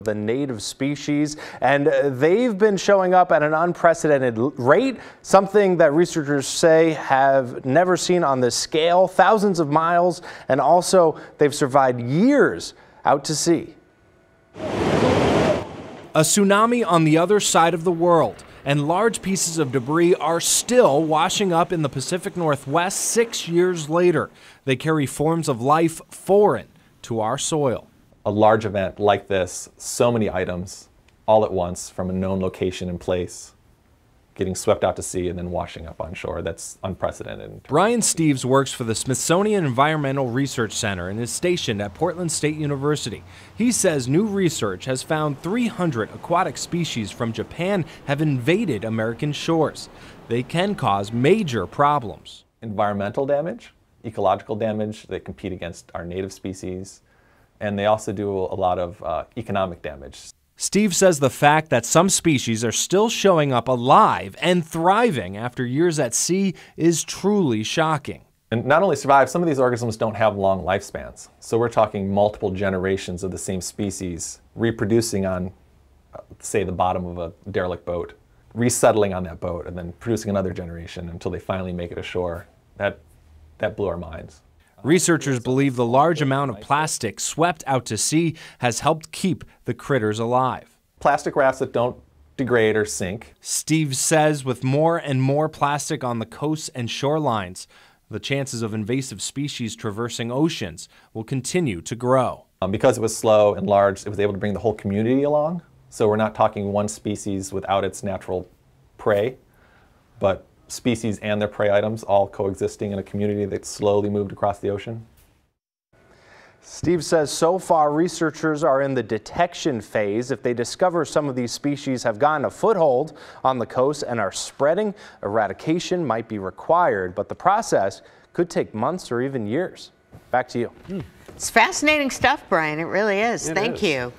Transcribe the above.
the native species, and they've been showing up at an unprecedented rate, something that researchers say have never seen on this scale, thousands of miles, and also they've survived years out to sea. A tsunami on the other side of the world, and large pieces of debris are still washing up in the Pacific Northwest 6 years later. They carry forms of life foreign to our soil. A large event like this, so many items all at once from a known location and place, getting swept out to sea and then washing up on shore. That's unprecedented. Brian Steves works for the Smithsonian Environmental Research Center and is stationed at Portland State University. He says new research has found 300 aquatic species from Japan have invaded American shores. They can cause major problems. Environmental damage, ecological damage, they compete against our native species, and they also do a lot of economic damage. Steve says the fact that some species are still showing up alive and thriving after years at sea is truly shocking. And not only survive, some of these organisms don't have long lifespans. So we're talking multiple generations of the same species reproducing on, say, the bottom of a derelict boat, resettling on that boat, and then producing another generation until they finally make it ashore. That blew our minds. Researchers believe the large amount of plastic swept out to sea has helped keep the critters alive. Plastic rafts that don't degrade or sink. Steve says with more and more plastic on the coasts and shorelines, the chances of invasive species traversing oceans will continue to grow. Because it was slow and large, it was able to bring the whole community along. So we're not talking one species without its natural prey, but species and their prey items all coexisting in a community that slowly moved across the ocean. Steve says so far researchers are in the detection phase. If they discover some of these species have gotten a foothold on the coast and are spreading, eradication might be required, but the process could take months or even years. Back to you. It's fascinating stuff, Brian. It really is. Thank you.